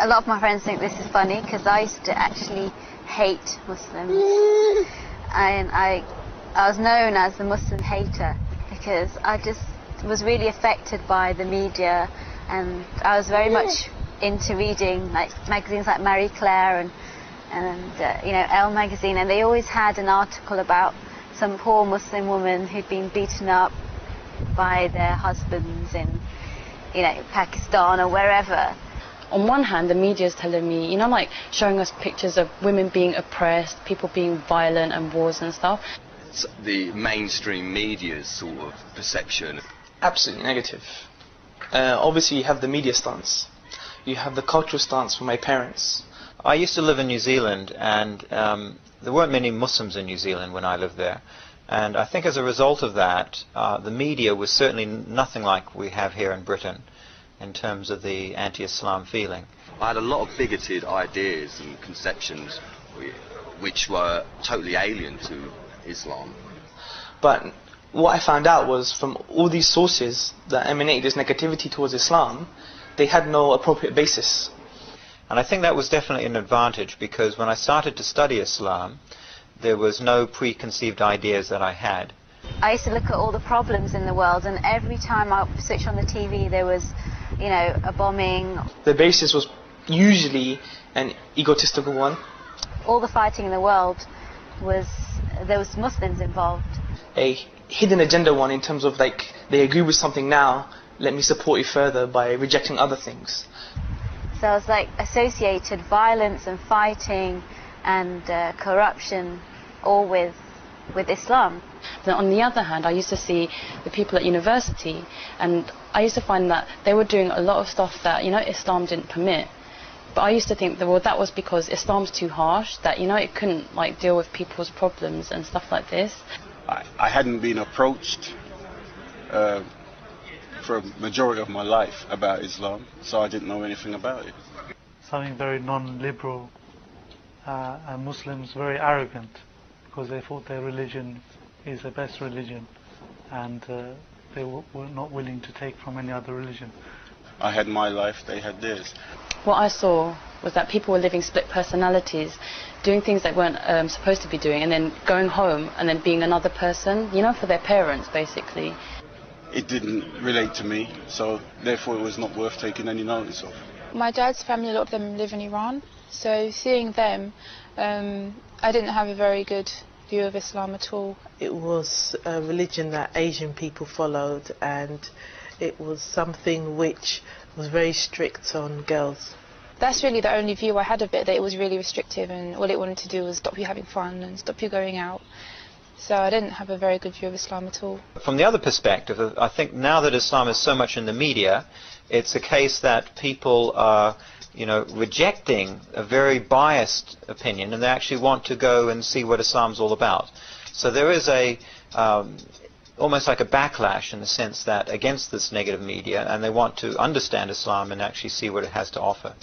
A lot of my friends think this is funny because I used to actually hate Muslims, and I was known as the Muslim hater because I just was really affected by the media, and I was very much into reading like magazines like Marie Claire and Elle magazine, and they always had an article about some poor Muslim woman who'd been beaten up by their husbands in Pakistan or wherever. On one hand, the media is telling me, like showing us pictures of women being oppressed, people being violent and wars and stuff. It's the mainstream media's sort of perception. Absolutely negative. Obviously you have the media stance. You have the cultural stance from my parents. I used to live in New Zealand, and there weren't many Muslims in New Zealand when I lived there. And I think as a result of that, the media was certainly nothing like we have here in Britain in terms of the anti-Islam feeling. I had a lot of bigoted ideas and conceptions which were totally alien to Islam. But what I found out was from all these sources that emanate this negativity towards Islam, they had no appropriate basis. And I think that was definitely an advantage, because when I started to study Islam, there was no preconceived ideas that I had. I used to look at all the problems in the world, and every time I switched on the TV there was, a bombing. The basis was usually an egotistical one. All the fighting in the world there was Muslims involved. A hidden agenda one, in terms of like, they agree with something now, let me support you further by rejecting other things. So I was like associated violence and fighting and corruption all with Islam. Then on the other hand, I used to see the people at university, and I used to find that they were doing a lot of stuff that Islam didn't permit. But I used to think that, well, that was because Islam's too harsh, that it couldn't deal with people's problems and stuff like this. I hadn't been approached for a majority of my life about Islam, so I didn't know anything about it. Something very non-liberal, and Muslims very arrogant, because they thought their religion is the best religion, and they were not willing to take from any other religion. I had my life, they had theirs. What I saw was that people were living split personalities, doing things they weren't supposed to be doing, and then going home and then being another person, for their parents, basically. It didn't relate to me, so therefore it was not worth taking any notice of. My dad's family, a lot of them live in Iran, so seeing them, I didn't have a very good view of Islam at all. It was a religion that Asian people followed, and it was something which was very strict on girls. That's really the only view I had of it, that it was really restrictive, and all it wanted to do was stop you having fun and stop you going out. So I didn't have a very good view of Islam at all. From the other perspective, I think now that Islam is so much in the media, it's a case that people are rejecting a very biased opinion, and they actually want to go and see what Islam's all about. So there is almost like a backlash in the sense that against this negative media, and they want to understand Islam and actually see what it has to offer.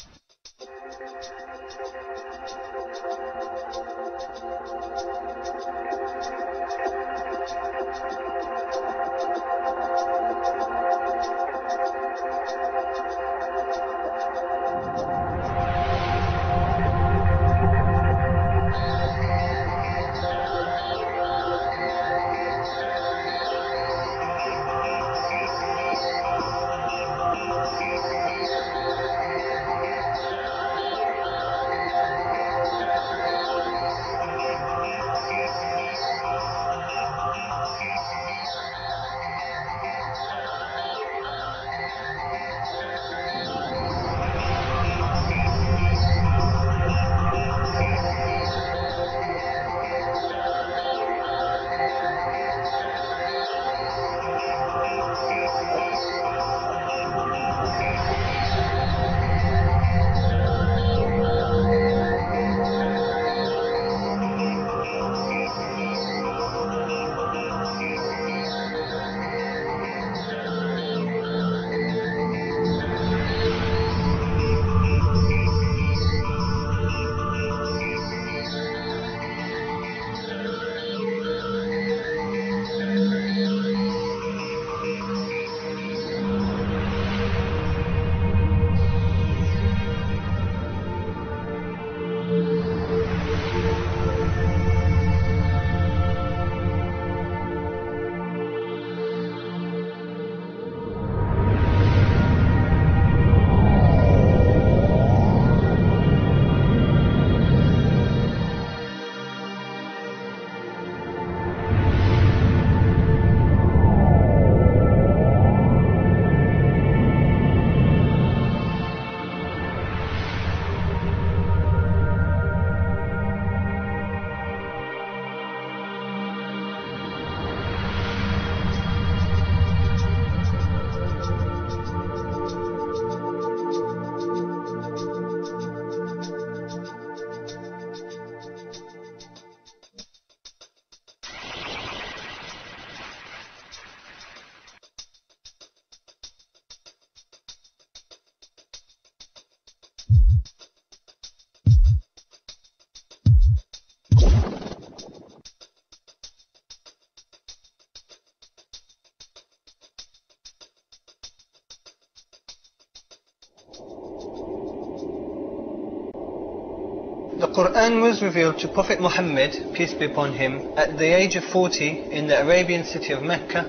The Quran was revealed to Prophet Muhammad, peace be upon him, at the age of 40 in the Arabian city of Mecca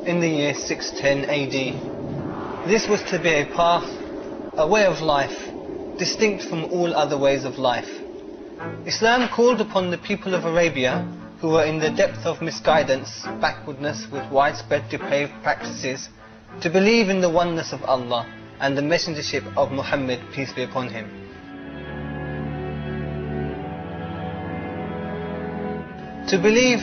in the year 610 AD. This was to be a path, a way of life, distinct from all other ways of life. Islam called upon the people of Arabia, who were in the depth of misguidance, backwardness with widespread depraved practices, to believe in the oneness of Allah and the messengership of Muhammad, peace be upon him. To believe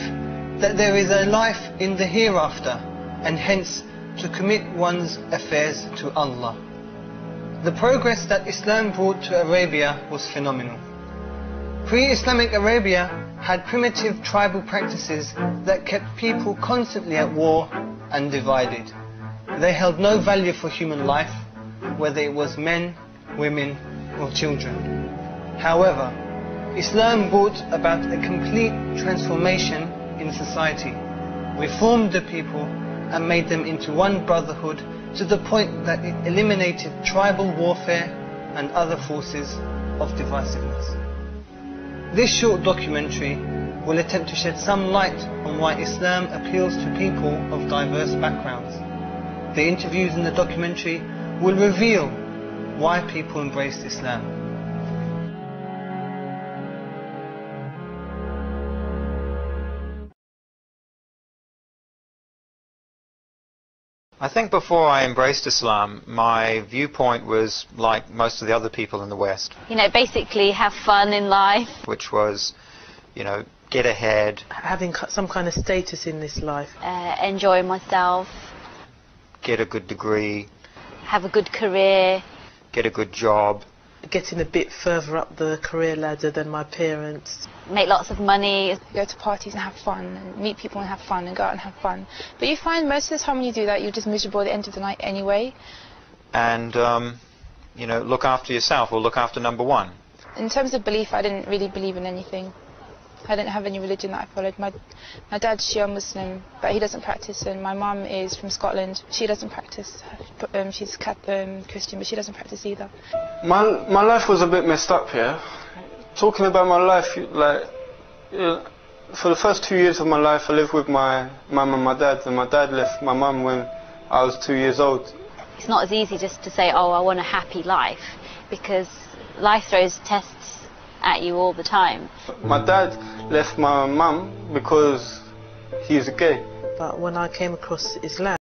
that there is a life in the hereafter, and hence to commit one's affairs to Allah. The progress that Islam brought to Arabia was phenomenal. Pre-Islamic Arabia had primitive tribal practices that kept people constantly at war and divided. They held no value for human life, whether it was men, women or children. However, Islam brought about a complete transformation in society, reformed the people and made them into one brotherhood to the point that it eliminated tribal warfare and other forces of divisiveness. This short documentary will attempt to shed some light on why Islam appeals to people of diverse backgrounds. The interviews in the documentary will reveal why people embraced Islam. I think before I embraced Islam, my viewpoint was like most of the other people in the West. You know, basically have fun in life. Which was, you know, get ahead. Having some kind of status in this life. Enjoy myself. Get a good degree. Have a good career. Get a good job. Getting a bit further up the career ladder than my parents. Make lots of money. Go to parties and have fun, and meet people and have fun, and go out and have fun. But you find most of the time when you do that, you're just miserable at the end of the night anyway. And, you know, look after yourself, or look after number one. In terms of belief, I didn't really believe in anything. I didn't have any religion that I followed. My dad's Shia Muslim, but he doesn't practice, and my mum is from Scotland. She doesn't practice. She's Christian, but she doesn't practice either. My life was a bit messed up here. Talking about my life, like, for the first 2 years of my life, I lived with my mum and my dad, and my dad left my mum when I was 2 years old. It's not as easy just to say, oh, I want a happy life, because life throws tests at you all the time. My dad left my mum because he's gay. But when I came across Islam,